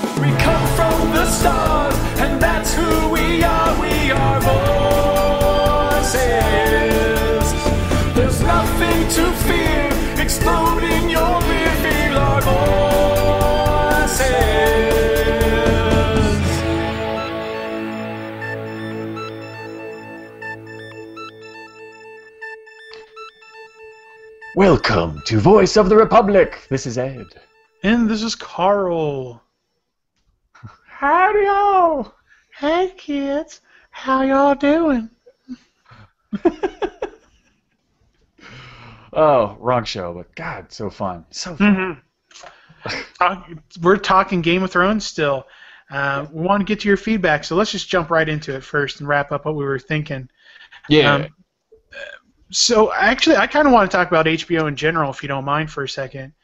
We come from the stars, and that's who we are. We are voices. There's nothing to fear. Explode in your rear. Feel our voices. Welcome to Voice of the Republic. This is Ed. And this is Carl. Howdy y'all. Hey kids, how y'all doing? Oh, wrong show, but God, so fun. So fun. We're talking Game of Thrones still. We want to get to your feedback, so let's just jump right into it first and wrap up what we were thinking. Yeah. So actually, I kind of want to talk about HBO in general, if you don't mind for a second.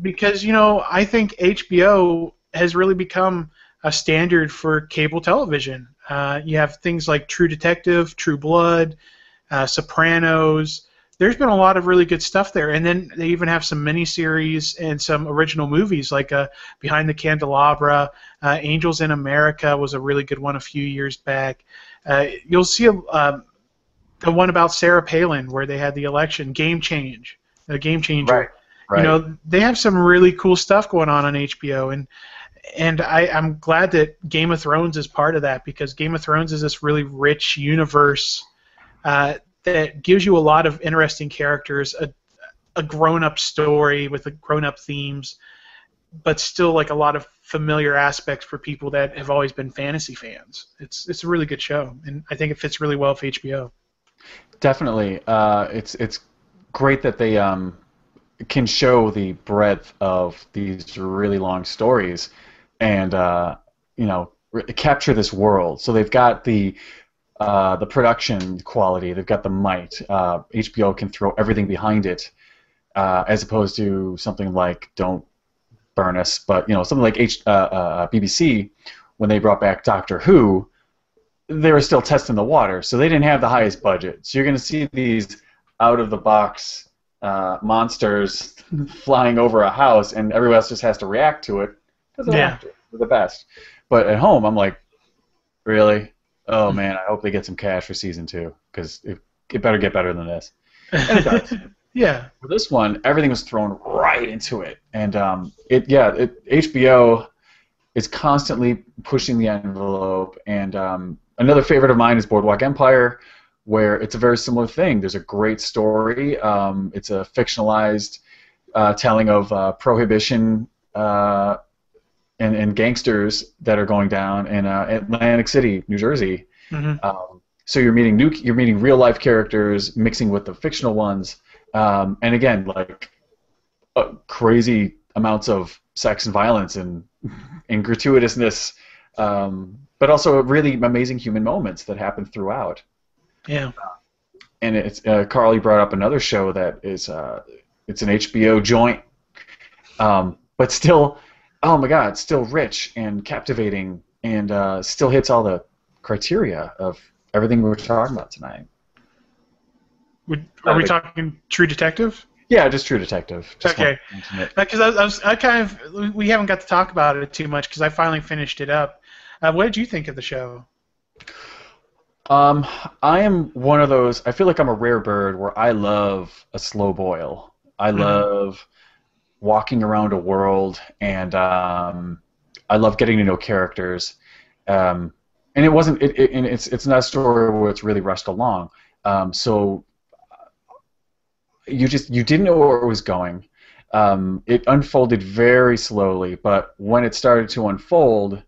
Because, you know, I think HBO has really become a standard for cable television. You have things like True Detective, True Blood, Sopranos. There's been a lot of really good stuff there. And then they even have some miniseries and some original movies like Behind the Candelabra. Angels in America was a really good one a few years back. You'll see the one about Sarah Palin where they had the election, a game changer. Right. You know, they have some really cool stuff going on HBO, and I'm glad that Game of Thrones is part of that, because Game of Thrones is this really rich universe that gives you a lot of interesting characters, a grown-up story with grown-up themes, but still like a lot of familiar aspects for people that have always been fantasy fans. It's a really good show, and I think it fits really well for HBO. Definitely. It's great that they can show the breadth of these really long stories and you know, capture this world. So they've got the production quality, they've got the might. HBO can throw everything behind it, as opposed to something like, don't burn us, but you know, something like BBC when they brought back Doctor Who. They were still testing the water, so they didn't have the highest budget. So you're going to see these out-of-the-box monsters flying over a house, and everyone else just has to react to it because they're the best. But at home, I'm like, really? Oh, man, I hope they get some cash for Season 2, because it better get better than this. And it does. Yeah. For this one, everything was thrown right into it. And HBO is constantly pushing the envelope, and another favorite of mine is Boardwalk Empire, where it's a very similar thing. There's a great story. It's a fictionalized telling of prohibition and gangsters that are going down in Atlantic City, New Jersey. So you're meeting real life characters mixing with the fictional ones, and again, like crazy amounts of sex and violence and gratuitousness. But also really amazing human moments that happen throughout. Yeah. And it's Carl, you brought up another show that is it's an HBO joint, but still, oh my God, still rich and captivating, and still hits all the criteria of everything we were talking about tonight. Are we talking True Detective? Yeah, just True Detective. Just okay. Because we haven't got to talk about it too much because I finally finished it up. What did you think of the show? I am one of those. I feel like I'm a rare bird where I love a slow boil. I love walking around a world, and I love getting to know characters. And it wasn't. It's not a story where it's really rushed along. So you didn't know where it was going. It unfolded very slowly, but when it started to unfold,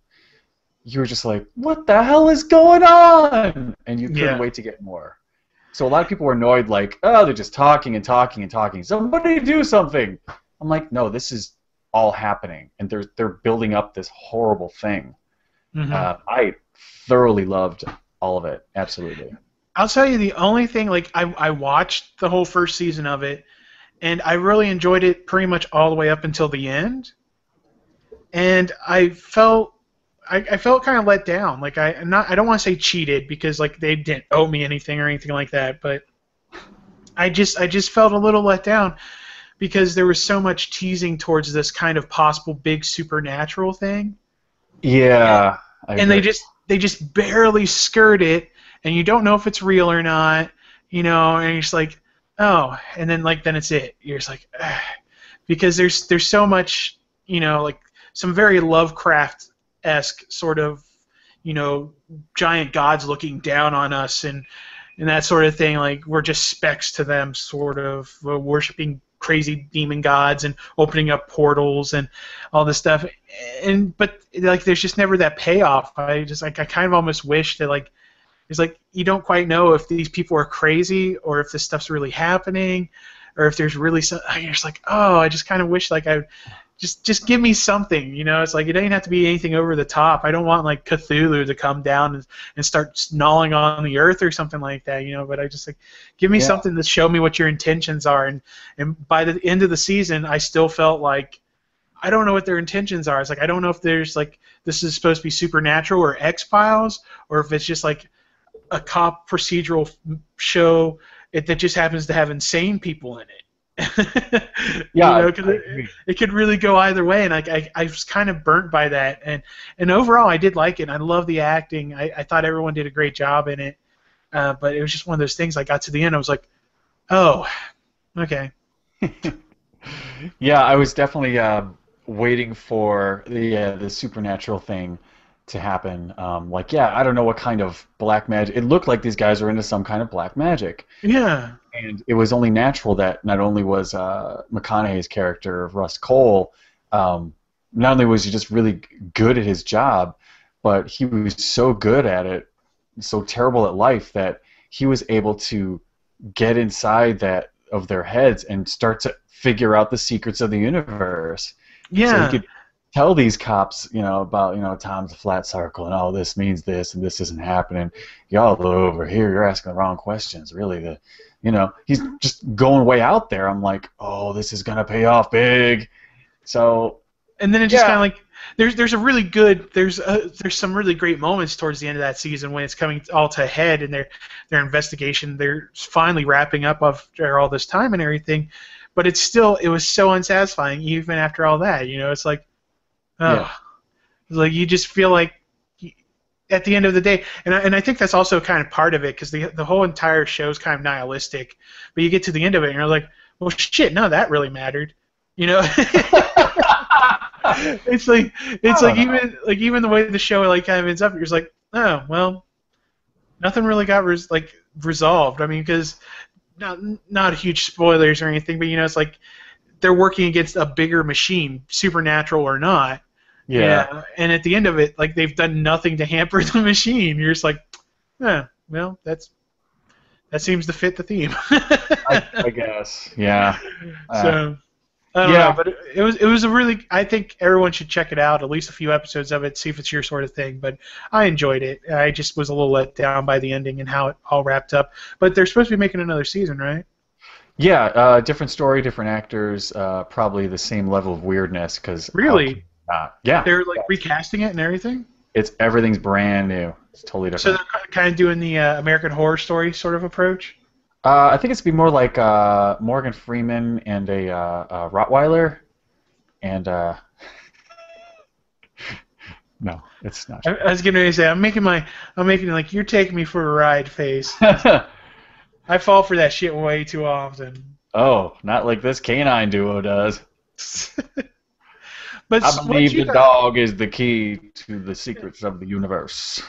you were just like, what the hell is going on? And you couldn't wait to get more. So a lot of people were annoyed, like, oh, they're just talking and talking and talking. Somebody do something. I'm like, no, this is all happening, and they're building up this horrible thing. I thoroughly loved all of it, absolutely. I'll tell you the only thing, like, I watched the whole first season of it, and I really enjoyed it pretty much all the way up until the end. And I felt kind of let down. Like I don't want to say cheated because like they didn't owe me anything or anything like that, but I just felt a little let down because there was so much teasing towards this kind of possible big supernatural thing. Yeah. And they just barely skirt it, and you don't know if it's real or not, and you're just like, oh, and then then it's it. You're just like, ugh. Because there's so much, like some very Lovecraft-esque sort of, giant gods looking down on us and that sort of thing. Like we're just specks to them, sort of worshiping crazy demon gods and opening up portals and all this stuff. But there's just never that payoff. I kind of almost wish that it's you don't quite know if these people are crazy or if this stuff's really happening or if there's really some. You're just like, oh, I just kind of wish I just give me something. It's it doesn't have to be anything over the top. I don't want Cthulhu to come down and start gnawing on the earth or something like that. But I just give me something to show me what your intentions are. And by the end of the season, I still felt like I don't know what their intentions are. It's I don't know if there's this is supposed to be supernatural or X-Files, or if it's just a cop procedural show that just happens to have insane people in it. Yeah, it could really go either way, and I was kind of burnt by that. And overall, I did like it. I love the acting. I thought everyone did a great job in it. But it was just one of those things. I got to the end, I was like, oh, okay. Yeah, I was definitely waiting for the supernatural thing to happen. I don't know what kind of black magic. It looked like these guys were into some kind of black magic. Yeah. And it was only natural that not only was McConaughey's character, Russ Cole, not only was he just really good at his job, but he was so good at it, so terrible at life, that he was able to get inside of their heads and start to figure out the secrets of the universe. Yeah. So he could tell these cops, about time's a flat circle and all this means this and this isn't happening. Y'all over here, you're asking the wrong questions. Really, he's just going way out there. I'm like, oh, this is gonna pay off big. So. And then it just kind of there's a really good there's some really great moments towards the end of that season when it's coming all to a head and their investigation, they're finally wrapping up after all this time and everything, but it was so unsatisfying even after all that. It's you just feel like at the end of the day, and I think that's also kind of part of it, because the whole entire show is kind of nihilistic, but you get to the end of it and you're like, well, shit, no, that really mattered. It's even the way the show kind of ends up, you're just like, oh, well, nothing really got resolved. I mean, because not huge spoilers or anything, but it's they're working against a bigger machine, supernatural or not. Yeah. And at the end of it, they've done nothing to hamper the machine. You're just like, well, that seems to fit the theme. I guess. Yeah. So. I don't know, but it was a really. I think everyone should check it out, at least a few episodes of it, see if it's your sort of thing. But I enjoyed it. I just was a little let down by the ending and how it all wrapped up. But they're supposed to be making another season, right? Yeah, different story, different actors, probably the same level of weirdness. Really? Yeah. They're recasting it and everything. Everything's brand new. It's totally different. So they're kind of doing the American Horror Story sort of approach. I think it's be more like Morgan Freeman and a Rottweiler, and no, it's not. I was going to say I'm making you're taking me for a ride face. I fall for that shit way too often. Oh, not like this canine duo does. But I believe the dog is the key to the secrets of the universe.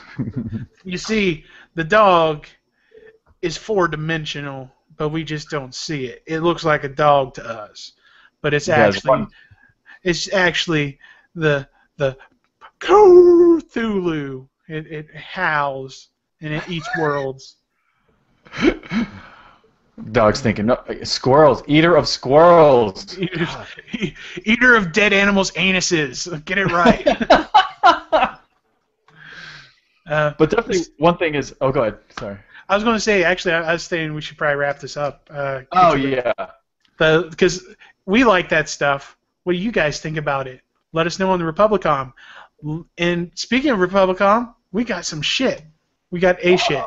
You see, the dog is four-dimensional, but we just don't see it. It looks like a dog to us, but it's actually the Cthulhu. It howls and it eats worlds. Dog's thinking, no, squirrels, eater of squirrels. Eater of dead animals' anuses. Get it right. But definitely one thing is, oh, go ahead. Sorry. I was going to say, actually, I was saying we should probably wrap this up. Yeah. Because we like that stuff. What do you guys think about it? Let us know on the Republicom. And speaking of Republicom, we got some shit. We got a shit.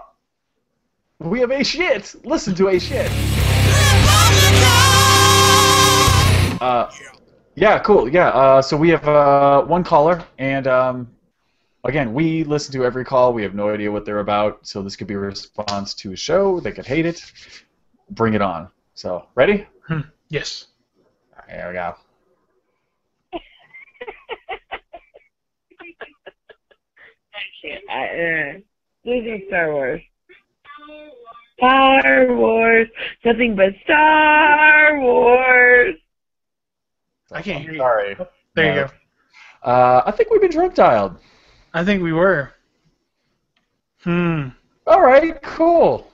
We have a shit. Listen to a shit. Republicom! Yeah, cool. Yeah. So we have one caller, and again, we listen to every call. We have no idea what they're about, so this could be a response to a show. They could hate it. Bring it on. So, ready? Yes. There we go. This is Star Wars. Star Wars. Nothing but Star Wars. I can't hear you. Sorry. Oh, there you go. I think we've been drunk dialed. I think we were. All right, cool.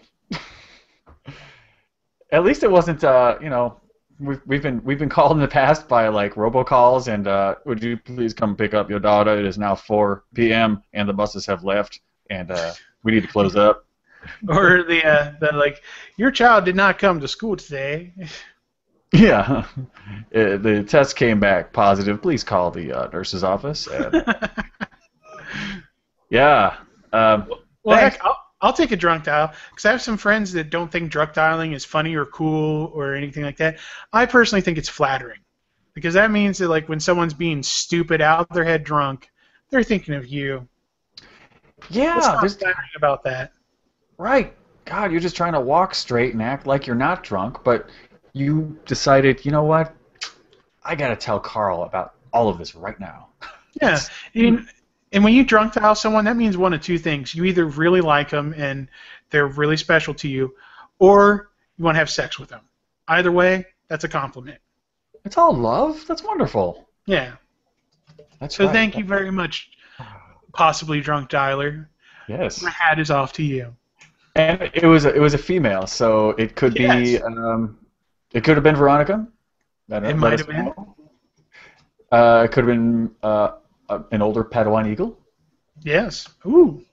At least it wasn't. You know, we've been called in the past by like robocalls and would you please come pick up your daughter? It is now 4 p.m. and the buses have left and we need to close up. Or the like, your child did not come to school today. Yeah, the test came back positive. Please call the nurse's office. And, yeah. Well, heck, I'll take a drunk dial because I have some friends that don't think drunk dialing is funny or cool or anything like that. I personally think it's flattering because that means that like when someone's being stupid out their head drunk, they're thinking of you. Yeah, there's flattering about that. Right. God, you're just trying to walk straight and act like you're not drunk, but you decided, you know what? I gotta tell Carl about all of this right now. Yeah, and when you drunk dial someone, that means one of two things. You either really like them and they're really special to you, or you want to have sex with them. Either way, that's a compliment. It's all love? That's wonderful. Yeah. That's so right. Thank you very much, possibly drunk dialer. Yes. My hat is off to you. And it was a female, so it could be it could have been Veronica. It might have been. It could have been an older Padawan eagle. Yes. Ooh.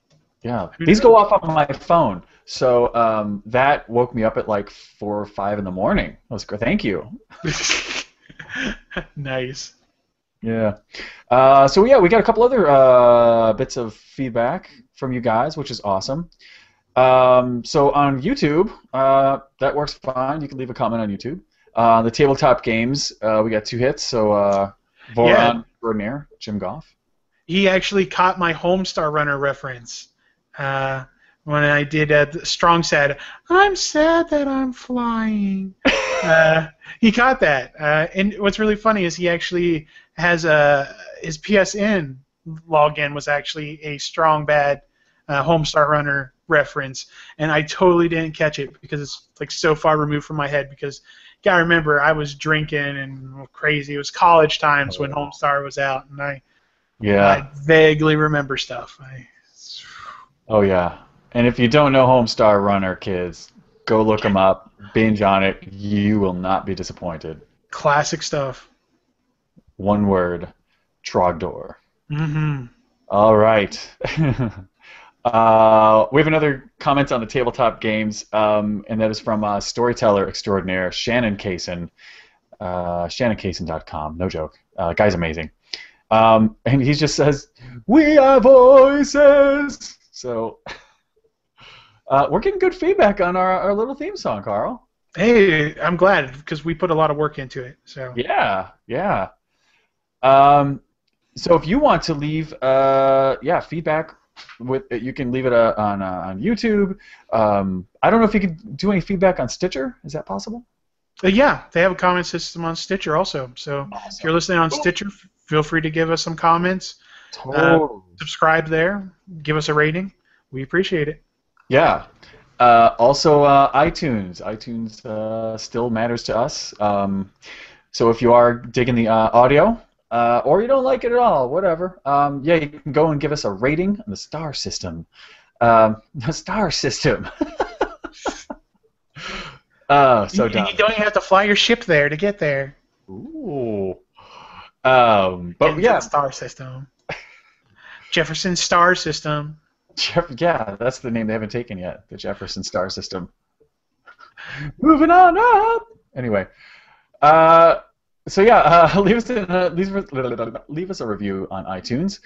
Yeah. These go off on my phone, so that woke me up at like 4 or 5 in the morning. That was great. Thank you. Nice. Yeah. So yeah, we got a couple other bits of feedback from you guys, which is awesome. So on YouTube, that works fine. You can leave a comment on YouTube. The tabletop games, we got 2 hits. So Voron Vermeer, Jim Goff. He actually caught my Homestar Runner reference when I did Strong Sad. I'm sad that I'm flying. He caught that. And what's really funny is he actually has his PSN login was actually a Strong Bad Homestar Runner reference, and I totally didn't catch it because it's like so far removed from my head. Because you gotta remember, I was drinking and crazy. It was college times when Homestar was out, and I vaguely remember stuff. Oh yeah, and if you don't know Homestar Runner, kids, go look them up, binge on it. You will not be disappointed. Classic stuff. One word, Trogdor. Mm-hmm. All right. We have another comment on the tabletop games, and that is from storyteller extraordinaire Shannon Kaysen, ShannonKaysen.com. No joke. Guy's amazing. And he just says, "We are voices." So we're getting good feedback on our little theme song, Carl. Hey, I'm glad because we put a lot of work into it. So yeah. So if you want to leave feedback. You can leave it on YouTube. I don't know if you can do any feedback on Stitcher. Is that possible? Yeah, they have a comment system on Stitcher also. So if you're listening on Stitcher, feel free to give us some comments. Subscribe there. Give us a rating. We appreciate it. Yeah. Also, iTunes. iTunes still matters to us. So if you are digging the audio, or you don't like it at all, whatever. You can go and give us a rating on the star system. The star system. So dumb. You don't even have to fly your ship there to get there. Ooh. But yeah. The star system. Jefferson Star System. Yeah, that's the name they haven't taken yet. The Jefferson Star System. Moving on up. Anyway. So yeah, leave us a review on iTunes.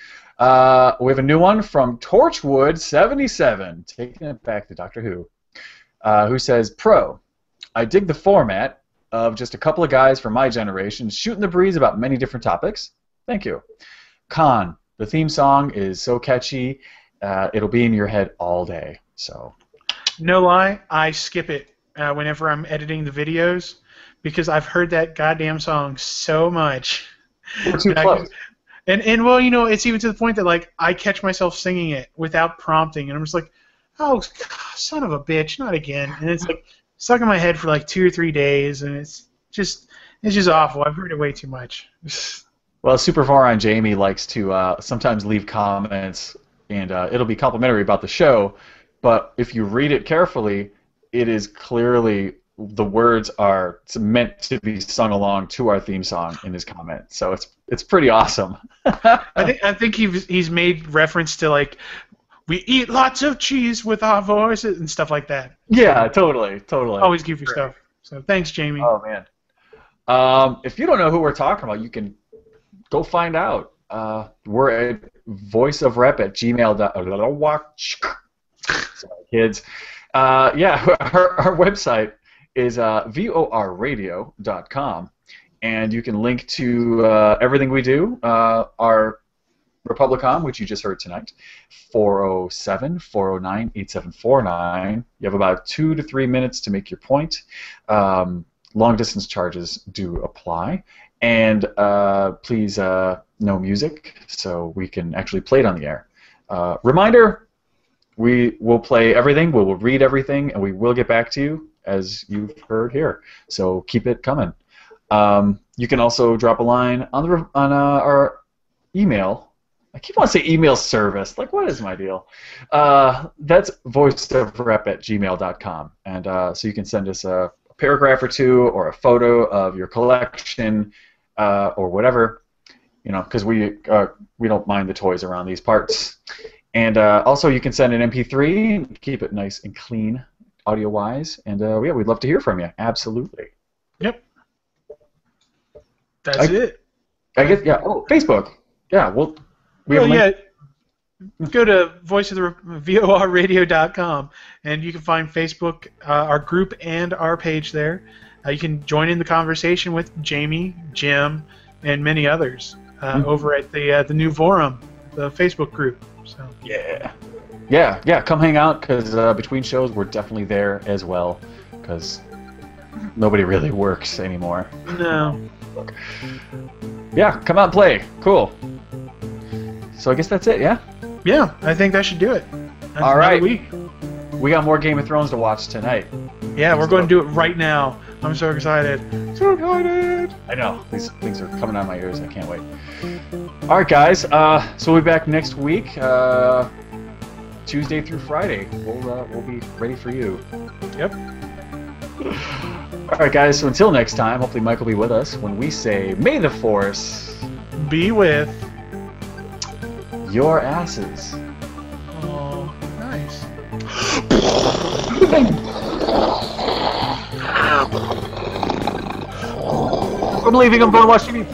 We have a new one from Torchwood77, taking it back to Doctor Who says, "Pro, I dig the format. of just a couple of guys from my generation shooting the breeze about many different topics. Thank you. Con, the theme song is so catchy, it'll be in your head all day. So, no lie, I skip it whenever I'm editing the videos because I've heard that goddamn song so much. We're too close. And well, you know, it's even to the point that like I catch myself singing it without prompting, and I'm just like, oh, son of a bitch, not again. And it's like stuck in my head for like 2 or 3 days, and it's just awful. I've heard it way too much. Well, Super Voron Jamie likes to sometimes leave comments, and it'll be complimentary about the show, but if you read it carefully, it is clearly the words are meant to be sung along to our theme song in his comment. So it's pretty awesome. I think he's made reference to like we eat lots of cheese with our voices and stuff like that. Yeah, totally. Always goofy stuff. So thanks, Jamie. Oh man. If you don't know who we're talking about, you can go find out. We're at voiceofrep@gmail.com. Sorry, kids. Yeah, our website is vorradio.com, and you can link to everything we do. Our Republicom, which you just heard tonight, 407-409-8749. You have about 2 to 3 minutes to make your point. Long-distance charges do apply. And please, no music, so we can actually play it on the air. Reminder, we will play everything, we will read everything, and we will get back to you, as you've heard here. So keep it coming. You can also drop a line on our email. I keep wanting to say email service. Like, what is my deal? That's voiceofrep@gmail.com. And so you can send us a paragraph or two or a photo of your collection or whatever, you know, because we don't mind the toys around these parts. And also you can send an MP3, keep it nice and clean audio-wise, and yeah, we'd love to hear from you. Absolutely. Yep. That's it. I guess, yeah. Oh, Facebook. Yeah, go to vorradio.com, and you can find Facebook, our group, and our page there. You can join in the conversation with Jamie, Jim, and many others over at the new forum, the Facebook group. So yeah, come hang out, because between shows we're definitely there as well, because nobody really works anymore. No. Yeah, come out and play. Cool. So I guess that's it, yeah? Yeah, I think that should do it. All right. We got more Game of Thrones to watch tonight. Yeah, we're going to do it right now. I'm so excited. So excited! I know. These things are coming out of my ears. I can't wait. All right, guys. So we'll be back next week, Tuesday through Friday. We'll be ready for you. Yep. All right, guys. So until next time, hopefully Mike will be with us when we say, "May the Force be with your asses." Oh, nice. I'm leaving. I'm going to watch TV.